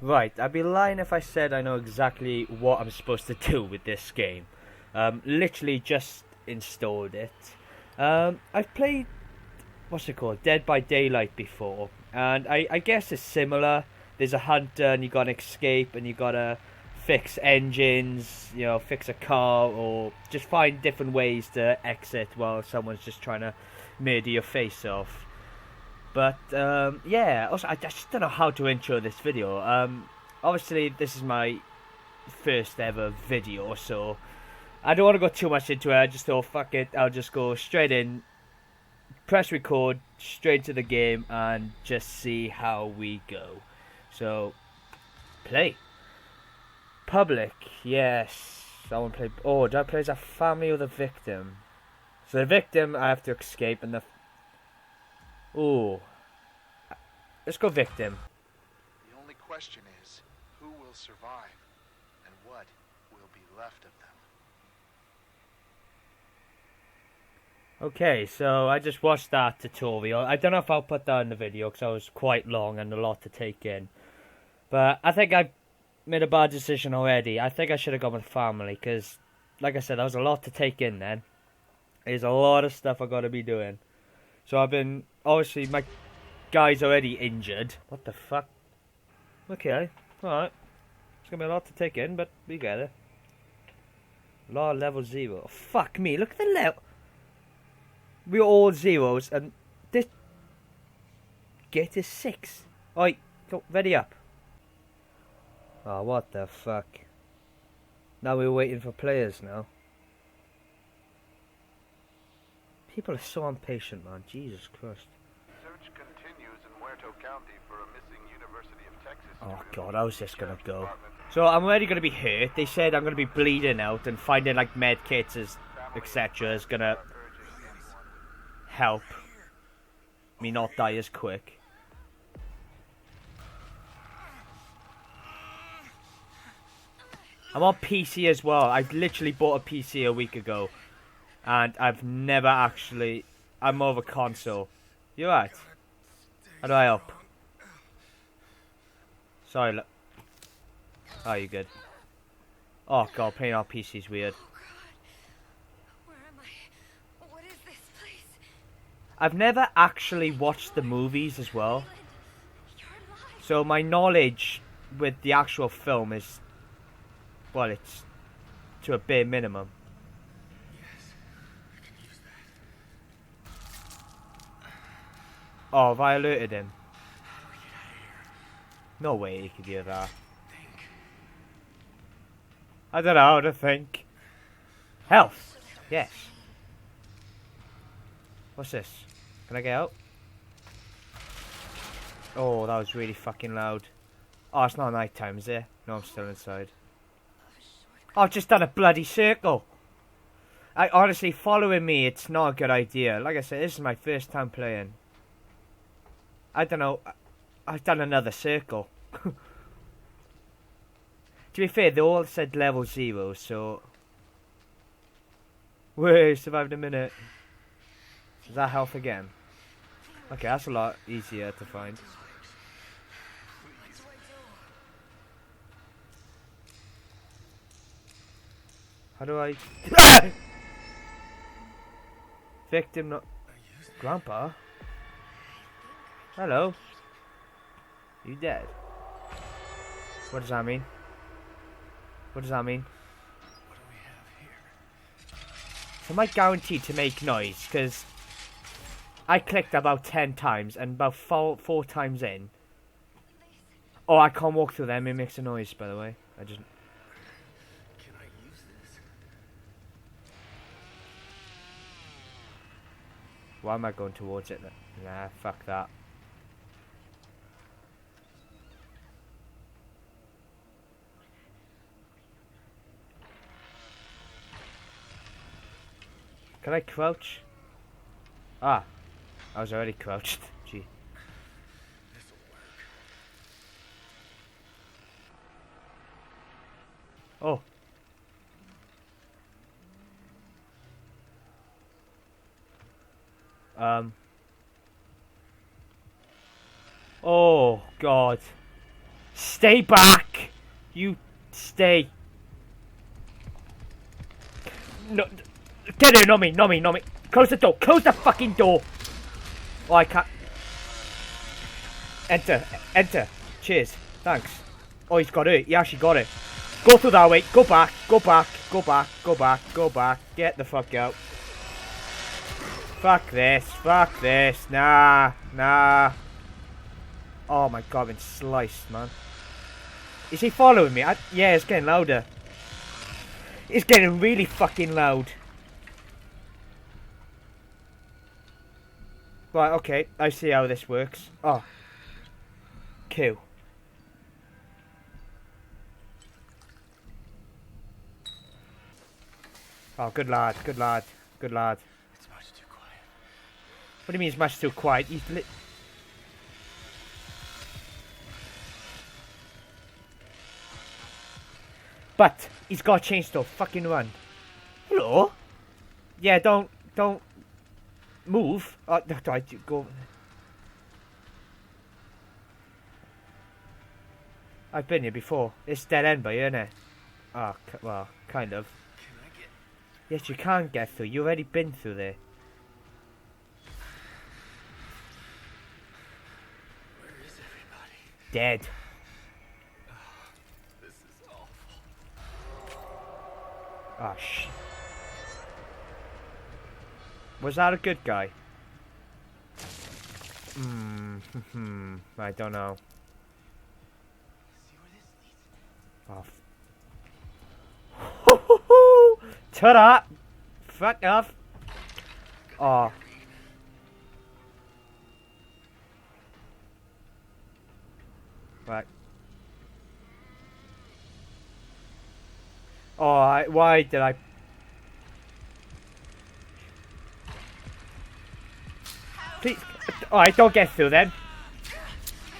Right, I'd be lying if I said I know exactly what I'm supposed to do with this game. Literally just installed it. I've played, what's it called, Dead by Daylight before, and I guess it's similar. There's a hunter and you gotta escape and you gotta fix engines, you know, fix a car, or just find different ways to exit while someone's just trying to murder your face off. But yeah, also I just don't know how to intro this video. Obviously this is my first ever video, so I don't want to go too much into it. I just thought, fuck it, I'll just go straight in, press record, straight to the game, and just see how we go. So, play. Public, yes. I want to play. Oh, do I play as a family or the victim? So the victim, I have to escape, and the. Oh, let's go victim. The only question is, who will survive, and what will be left of them? Okay, so I just watched that tutorial. I don't know if I'll put that in the video because I was quite long and a lot to take in. But I think I made a bad decision already. I think I should have gone with family because, like I said, that was a lot to take in then. There's a lot of stuff I got to be doing. So I've been, obviously, my guy's already injured. What the fuck? Okay, alright. It's going to be a lot to take in, but we get it. Law level 0. Fuck me, look at the level. We're all zeros, and this gate is 6. Oi, go, ready up. Oh, what the fuck. Now we're waiting for players now. People are so impatient, man. Jesus Christ. Search continues in Muerto County for a missing University of Texas Oh student. god, I was just gonna go. So I'm already gonna be hurt. They said I'm gonna be bleeding out, and finding like med kits etc. is gonna help me not die as quick. I'm on PC as well. I literally bought a PC a week ago, and I've never actually. I'm more of a console. You right? How do I help? Sorry. Look. Oh, you good? Oh god, playing on PC is weird. Where am I? What is this place? I've never actually watched the movies as well, You're alive. so my knowledge with the actual film is, well, it's to a bare minimum. Yes, I can use that. Oh, have I alerted him? How do we get out of here? No way he could hear that. Think. I don't know how to think. Health. Yes. What's this? Can I get out? Oh, that was really fucking loud. Oh, it's not night time, is it? No, I'm still inside. I've just done a bloody circle. Honestly, following me, it's not a good idea. Like I said, this is my first time playing. I don't know. I've done another circle. To be fair, they all said level 0, so... Wait, survived a minute. Is that health again? Okay, that's a lot easier to find. What do I do? How do I... Victim not... Grandpa? Hello? You dead? What does that mean? What does that mean? What do we have here? Am I guaranteed to make noise? Because I clicked about 10 times and about four times in. Oh, I can't walk through them. It makes a noise, by the way. I just... Can I use this? Why am I going towards it then? Nah, fuck that. Can I crouch? Ah, I was already crouched. Gee. This'll work. Oh. Oh, God. Stay back! You stay. No, get in, not me, not me, not me. Close the door, close the fucking door. Oh, I can't. Enter, enter. Cheers, thanks. Oh, he's got it, he actually got it. Go through that way, go back, go back, go back, go back, go back. Get the fuck out. Fuck this, nah, nah. Oh my god, I've been sliced, man. Is he following me? Yeah, it's getting louder. It's getting really fucking loud. Right, okay, I see how this works. Oh. Q. Oh, good lad, good lad, good lad. It's much too quiet. What do you mean it's much too quiet? He's But he's got a chainsaw. Fucking run. Hello? Yeah, don't move. Oh, I go. I've been here before. It's dead end by here, isn't it? Oh, well, kind of. Can I get... Yes, you can get through. You've already been through there. Where is everybody? Dead. This is awful. Oh, shit. Was that a good guy? I don't know. See where this leads? Oh. Ta-da! Fuck off. Oh. Right. Oh, why did I... Please. Alright, don't get through then. I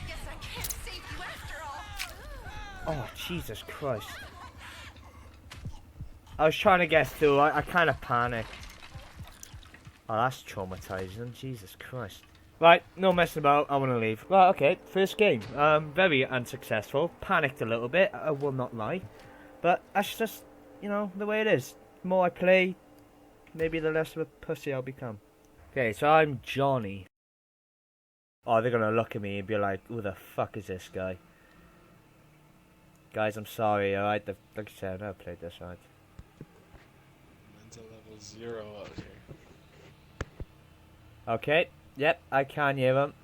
guess I can't save you after all. Oh, Jesus Christ. I was trying to get through. I kind of panicked. Oh, that's traumatizing. Jesus Christ. Right, no messing about. I want to leave. Right, okay. First game. Very unsuccessful. Panicked a little bit. I will not lie. But that's just, you know, the way it is. The more I play, maybe the less of a pussy I'll become. Okay, so I'm Johnny. Oh, they're gonna look at me and be like, who the fuck is this guy? Guys, I'm sorry, alright? Like I said, I've never played this, right? Mental level 0 out here. Okay, yep, I can hear him.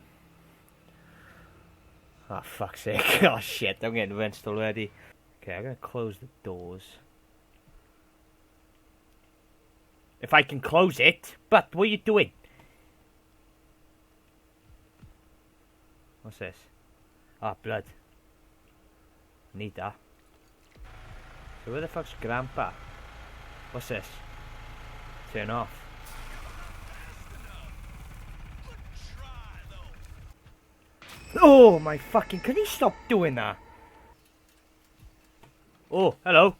Oh, fuck's sake. Oh, shit, I'm getting rinsed already. Okay, I'm gonna close the doors. If I can close it. But, what are you doing? What's this? Ah, blood. Need that. So where the fuck's Grandpa? What's this? Turn off. Oh my fucking... Can he stop doing that? Oh, hello.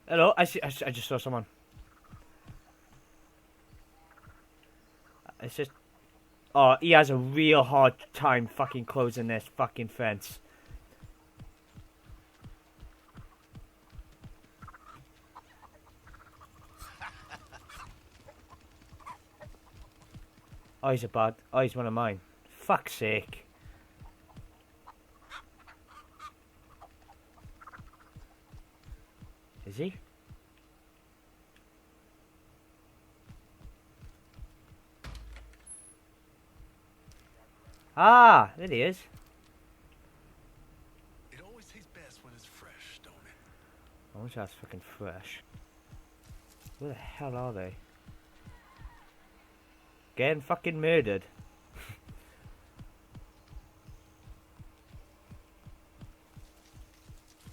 Hello, I just saw someone. It's just... Oh, he has a real hard time fucking closing this fucking fence. Oh, he's a bad... Oh, he's one of mine. Fuck's sake. Is he? Ah, there he is. It always tastes best when it's fresh, don't it? I wish that's fucking fresh. Where the hell are they? Getting fucking murdered.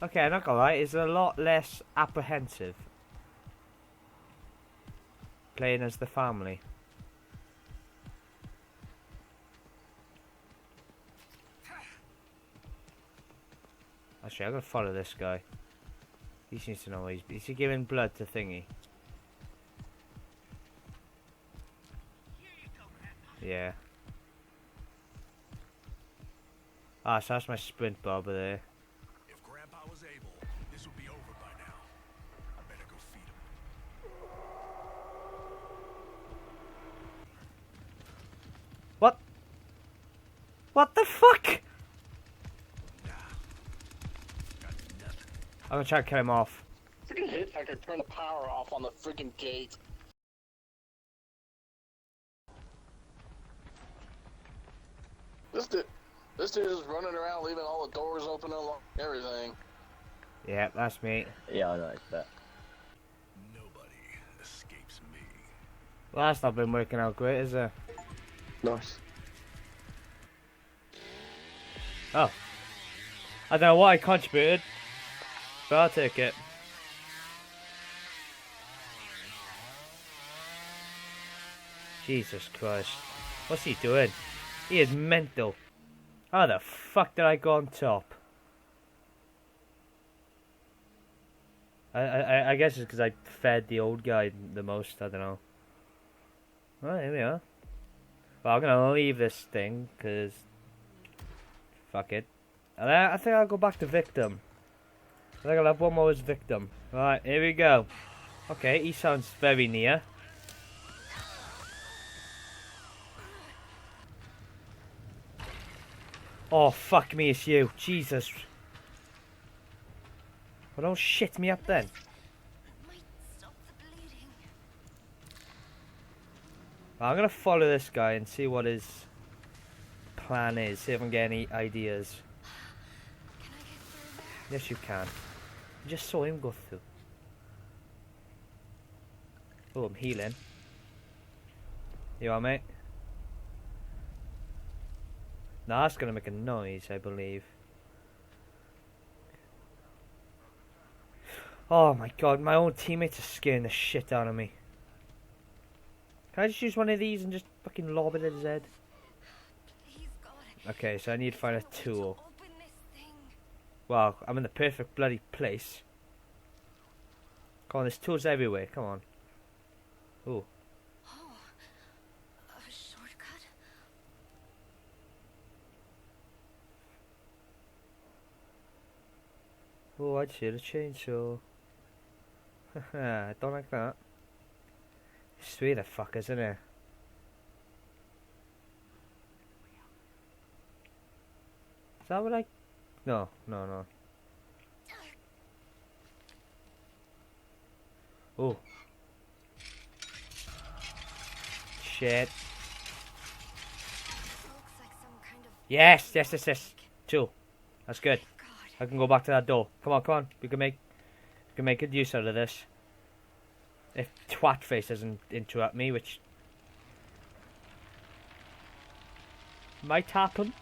Okay, I'm not gonna lie, it's a lot less apprehensive playing as the family. Actually, I'm gonna follow this guy. He seems to know where is he giving blood to Thingy? Yeah. Ah, so that's my sprint barber there. If Grandpa was able, this would be over by now. I better go feed him. What? What the fuck? I'm gonna try to cut him off. Freaking hitchhiker turned the power off on the freaking gate. This dude is running around leaving all the doors open and everything. Yeah, that's me. Yeah, I like that. Nobody escapes me. Well, that's not been working out great, is it? Nice. Oh. I don't know what I contributed, but I'll take it. Jesus Christ. What's he doing? He is mental. How the fuck did I go on top? I guess it's because I fed the old guy the most, I don't know. Well, here we are. Well, I'm gonna leave this thing, because... Fuck it. And I think I'll go back to victim. I think I'll have one more as victim. Right, here we go. Okay, he sounds very near. Oh, fuck me, it's you. Jesus. Well, don't shit me up then. Might stop the bleeding. Well, I'm gonna follow this guy and see what his plan is. See if I can get any ideas. Can I get through there? Yes, you can. I just saw him go through. Oh, I'm healing. You are, mate? Now that's gonna make a noise, I believe. Oh my god, my own teammates are scaring the shit out of me. Can I just use one of these and just fucking lob it at his head? Please, God. Okay, so I need to find a tool. Open this thing. Wow, I'm in the perfect bloody place. Come on, there's tools everywhere, come on. Ooh. Oh, a shortcut. Oh, I'd see the chainsaw. Haha, I don't like that. Sweet the fuck, isn't it? Is that what I... No, no, no. Oh. Shit. Looks like some kind of Yes, yes, yes, yes. Two. That's good. God. I can go back to that door. Come on, come on. We can make good use out of this. If Twatface doesn't interrupt me, which might happen.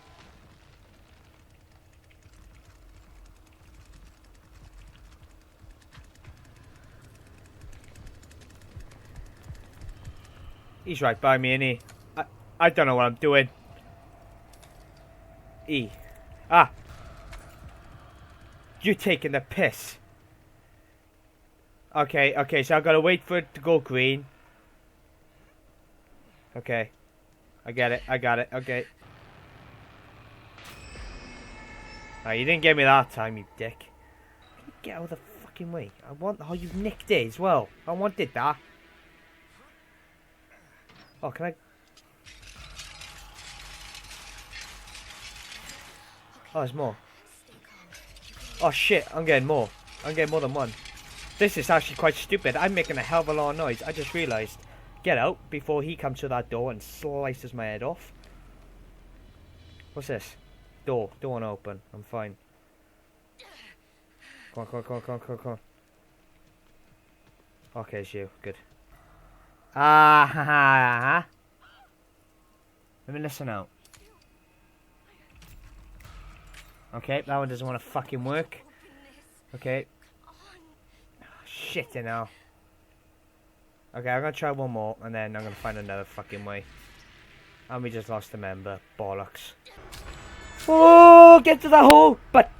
He's right by me, innit? I don't know what I'm doing. E. Ah! You're taking the piss. Okay, okay, so I've got to wait for it to go green. Okay. I get it, I got it, okay. Oh, you didn't get me that time, you dick. Get out of the fucking way. I want... Oh, you've nicked it as well. I wanted that. Oh, can I... Oh, there's more. Stay calm. Oh shit, I'm getting more. I'm getting more than one. This is actually quite stupid. I'm making a hell of a lot of noise. I just realised. Get out before he comes to that door and slices my head off. What's this? Door. Don't want to open. I'm fine. Come on, come on, come on, come on, come on, come on. Okay, it's you. Good. Ah, ha, ha, ha. Let me listen out. Okay, that one doesn't want to fucking work. Okay. Oh, shit, you know. Okay, I'm gonna try one more, and then I'm gonna find another fucking way. And we just lost a member. Bollocks. Oh, get to the hole! But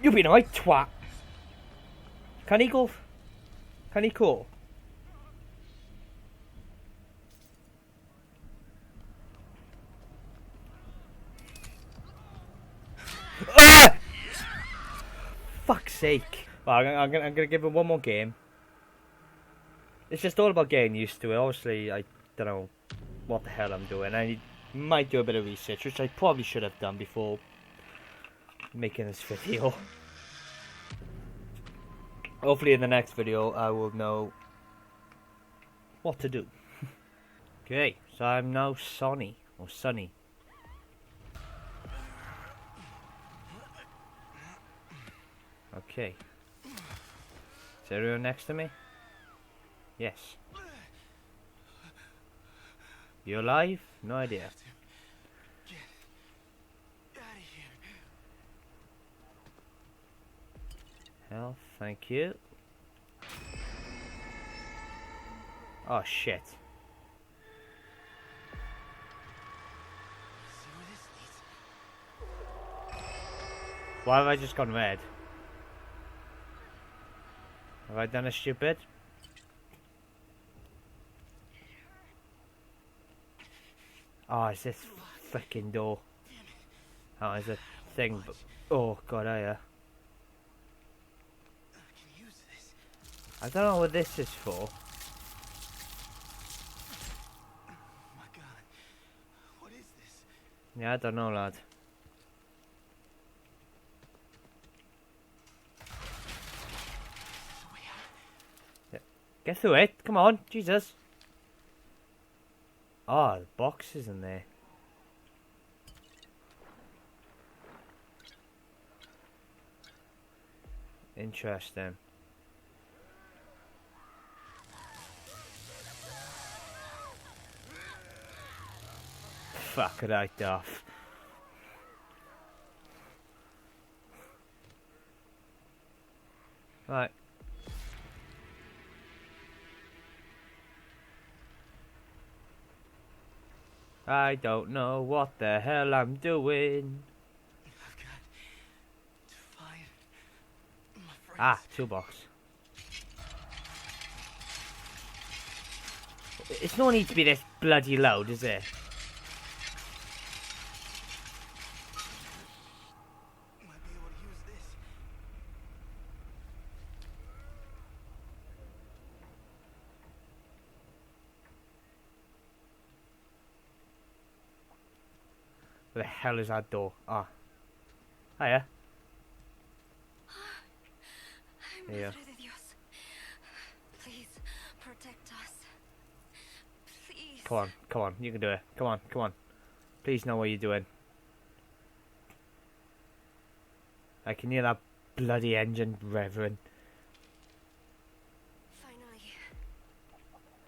you've been a right twat. Can he go? Can he call? sake. Well, I'm gonna give it one more game. It's just all about getting used to it. Obviously, I don't know what the hell I'm doing. I might do a bit of research, which I probably should have done before making this video. Hopefully in the next video I will know what to do. Okay, so I'm now Sonny, or Sunny. Okay. Is everyone next to me? Yes. You alive? No idea. Health, thank you. Oh shit. Why have I just gone red? Have I done a stupid? Oh, it's this freaking door. Oh, it's a thing. But oh god, I don't know what this is for. Oh my god. What is this? Yeah, I don't know, lad. Yeah. Get through it. Come on, Jesus. Oh, the box is in there. Interesting. Fuck right off. Right. I don't know what the hell I'm doing. I've got to find my friends. Ah, toolbox. It's no need to be this bloody loud, is it? Might be able to use this. Where the hell is that door? Ah. Hiya. I'm Yeah. Madre de Dios. Please protect us. Please. Come on, come on, you can do it. Come on, come on. Please know what you're doing. I can hear that bloody engine revving. Finally.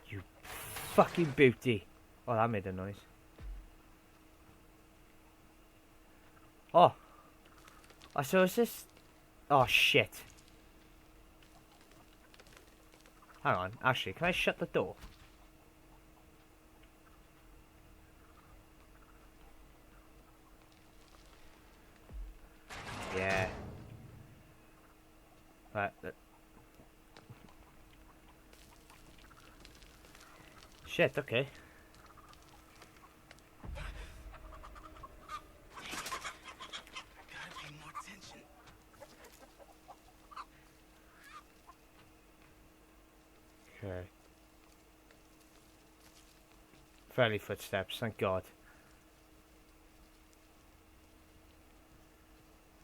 You fucking beauty. Oh, that made a noise. Oh. Oh, so is this... Oh, shit. Hang on, actually, can I shut the door? Yeah. Right. Shit, okay. Gotta pay more attention. Okay. Friendly footsteps, thank God.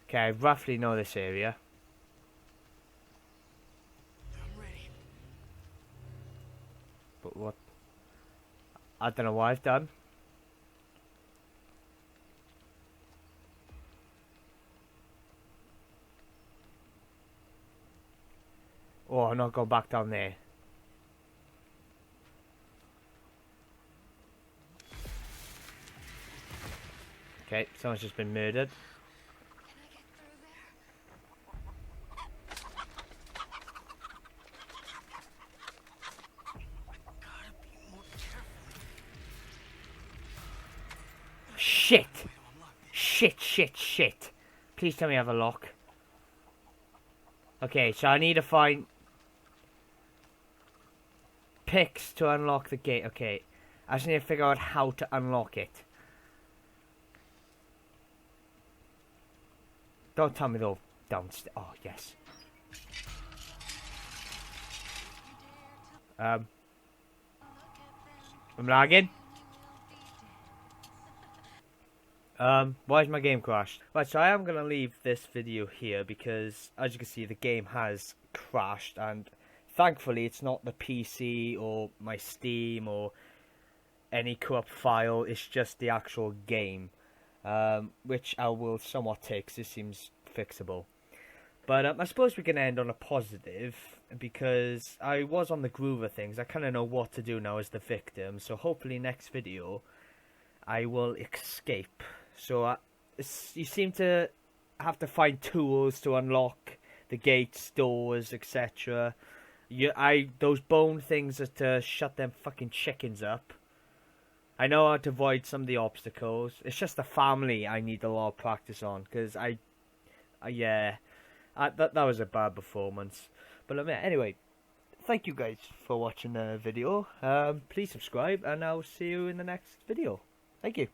Okay, I roughly know this area. I'm ready. But what? I don't know what I've done. Oh, I'm not going back down there. Okay, someone's just been murdered. Can I get through there? Gotta be more careful. Shit! Way to unlock this. Shit, shit, shit. Please tell me I have a lock. Okay, so I need to find picks to unlock the gate. Okay, I just need to figure out how to unlock it. Don't tell me though downstairs. Oh, yes. I'm lagging. Why is my game crashed? Right, so I am going to leave this video here because, as you can see, the game has crashed, and thankfully it's not the PC or my Steam or any corrupt file, it's just the actual game, which I will somewhat take, 'cause this seems fixable. But I suppose we can end on a positive, because I was on the groove of things. I kind of know what to do now as the victim, so hopefully next video I will escape. So you seem to have to find tools to unlock the gates, doors, etc. Those bone things are to shut them fucking chickens up. I know how to avoid some of the obstacles. It's just the family I need a lot of practice on, because that was a bad performance. But anyway, thank you guys for watching the video. Please subscribe, and I'll see you in the next video. Thank you.